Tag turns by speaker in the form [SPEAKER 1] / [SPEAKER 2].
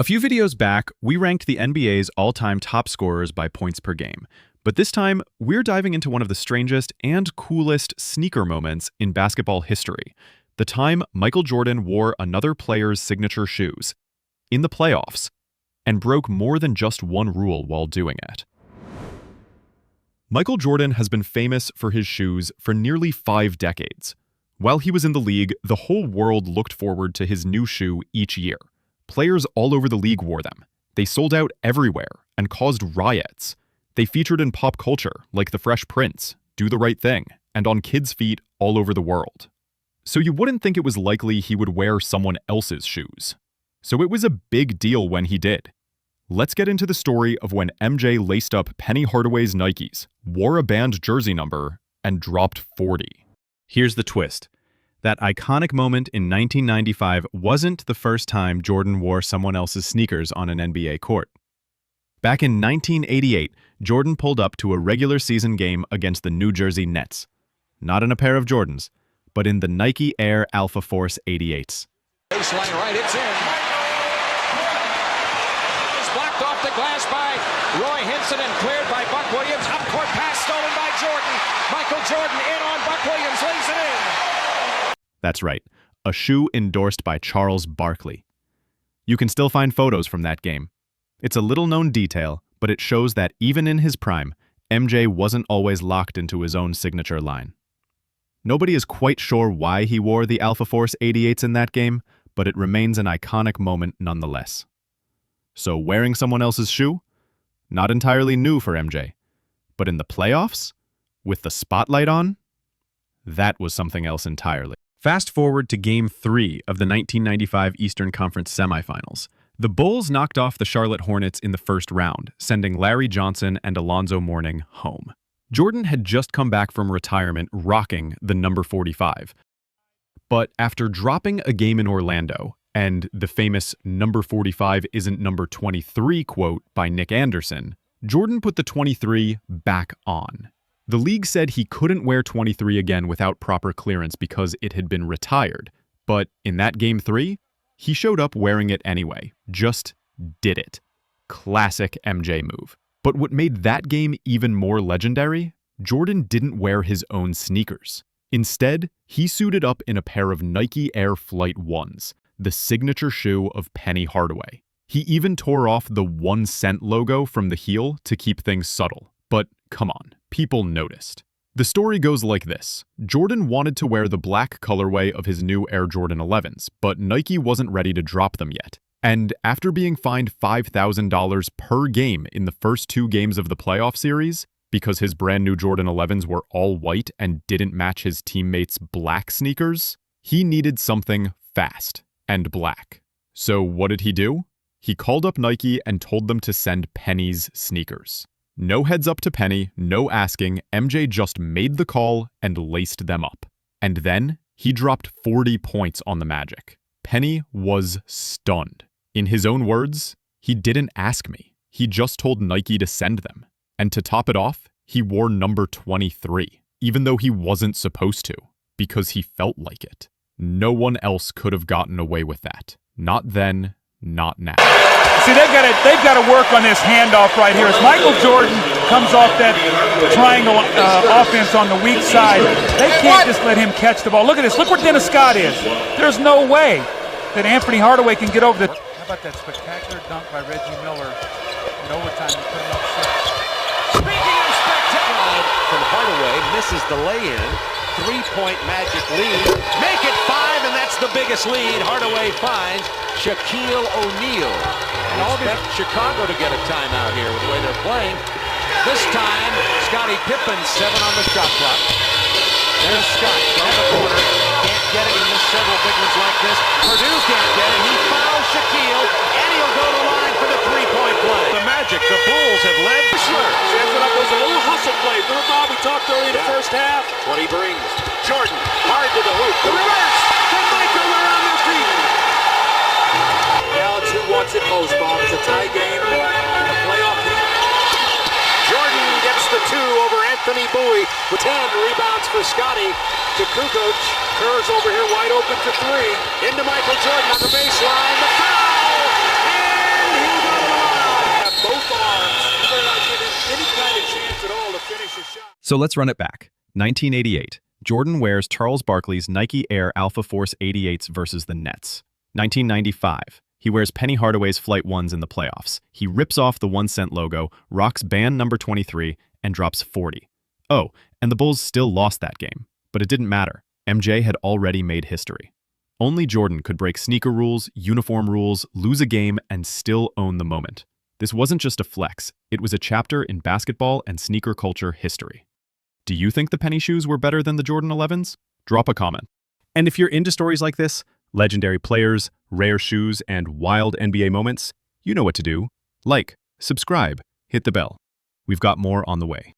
[SPEAKER 1] A few videos back, we ranked the NBA's all-time top scorers by points per game. But this time, we're diving into one of the strangest and coolest sneaker moments in basketball history. The time Michael Jordan wore another player's signature shoes in the playoffs and broke more than just one rule while doing it. Michael Jordan has been famous for his shoes for nearly 5 decades. While he was in the league, the whole world looked forward to his new shoe each year. Players all over the league wore them. They sold out everywhere and caused riots. They featured in pop culture, like The Fresh Prince, Do the Right Thing, and on kids' feet all over the world. So you wouldn't think it was likely he would wear someone else's shoes. So it was a big deal when he did. Let's get into the story of when MJ laced up Penny Hardaway's Nikes, wore a band jersey number, and dropped 40. Here's the twist. That iconic moment in 1995 wasn't the first time Jordan wore someone else's sneakers on an NBA court. Back in 1988, Jordan pulled up to a regular season game against the New Jersey Nets. Not in a pair of Jordans, but in the Nike Air Alpha Force 88s.
[SPEAKER 2] Baseline right, it's in. It's blocked off the glass by Roy Hinson and cleared by Buck Williams. Up-court pass stolen by Jordan. Michael Jordan in on Buck Williams, lays it in.
[SPEAKER 1] That's right, a shoe endorsed by Charles Barkley. You can still find photos from that game. It's a little-known detail, but it shows that even in his prime, MJ wasn't always locked into his own signature line. Nobody is quite sure why he wore the Alpha Force 88s in that game, but it remains an iconic moment nonetheless. So wearing someone else's shoe? Not entirely new for MJ. But in the playoffs? With the spotlight on? That was something else entirely. Fast forward to Game 3 of the 1995 Eastern Conference semifinals. The Bulls knocked off the Charlotte Hornets in the first round, sending Larry Johnson and Alonzo Mourning home. Jordan had just come back from retirement rocking the number 45. But after dropping a game in Orlando, and the famous "number 45 isn't number 23" quote by Nick Anderson, Jordan put the 23 back on. The league said he couldn't wear 23 again without proper clearance because it had been retired. But in that Game 3, he showed up wearing it anyway. Just did it. Classic MJ move. But what made that game even more legendary? Jordan didn't wear his own sneakers. Instead, he suited up in a pair of Nike Air Flight 1s, the signature shoe of Penny Hardaway. He even tore off the 1 cent logo from the heel to keep things subtle. But come on, people noticed. The story goes like this. Jordan wanted to wear the black colorway of his new Air Jordan 11s, but Nike wasn't ready to drop them yet. And after being fined $5,000 per game in the first 2 games of the playoff series, because his brand new Jordan 11s were all white and didn't match his teammates' black sneakers, he needed something fast and black. So what did he do? He called up Nike and told them to send Penny's sneakers. No heads up to Penny, no asking, MJ just made the call and laced them up. And then he dropped 40 points on the Magic. Penny was stunned. In his own words, he didn't ask me. He just told Nike to send them. And to top it off, he wore number 23, even though he wasn't supposed to, because he felt like it. No one else could have gotten away with that. Not then, not now.
[SPEAKER 3] See, they've got to work on this handoff right here. As Michael Jordan comes off that triangle offense on the weak side, they can't just let him catch the ball. Look at this. Look where Dennis Scott is. There's no way that Anthony Hardaway can get over the... How about that spectacular dunk by Reggie Miller in overtime to put him up 6?
[SPEAKER 2] Speaking of spectacular, from Hardaway, misses the lay-in. 3-point Magic lead. Make it 5, and that's the biggest lead. Hardaway finds Shaquille O'Neal. And I'll expect Chicago to get a timeout here with the way they're playing. This time, Scottie Pippen, 7 on the shot clock. There's Scott from the corner. Can't get it. He missed several big ones like this. Purdue can't get it. He fouls Shaquille, and he'll go to line for the 3-point play. The Magic, the Bulls have led.
[SPEAKER 4] Sends it up. There's a little hustle play. Little Bobby talked early in the first half.
[SPEAKER 2] What he brings. Jordan, hard to the hoop. The reverse. The Michael around their feet.
[SPEAKER 4] Alex, who wants it most, Bob? It's a tie game. The playoff heat.
[SPEAKER 2] Jordan gets the 2 over Anthony Bowie.
[SPEAKER 4] With 10 rebounds for Scotty to Kukoc. Kerr's over here wide open for 3.
[SPEAKER 2] Into Michael Jordan on the baseline. The foul. And
[SPEAKER 1] So let's run it back. 1988. Jordan wears Charles Barkley's Nike Air Alpha Force 88s versus the Nets. 1995. He wears Penny Hardaway's Flight 1s in the playoffs. He rips off the 1-cent logo, rocks band number 23, and drops 40. Oh, and the Bulls still lost that game. But it didn't matter. MJ had already made history. Only Jordan could break sneaker rules, uniform rules, lose a game, and still own the moment. This wasn't just a flex. It was a chapter in basketball and sneaker culture history. Do you think the Penny shoes were better than the Jordan 11s? Drop a comment. And if you're into stories like this, legendary players, rare shoes, and wild NBA moments, you know what to do. Like, subscribe, hit the bell. We've got more on the way.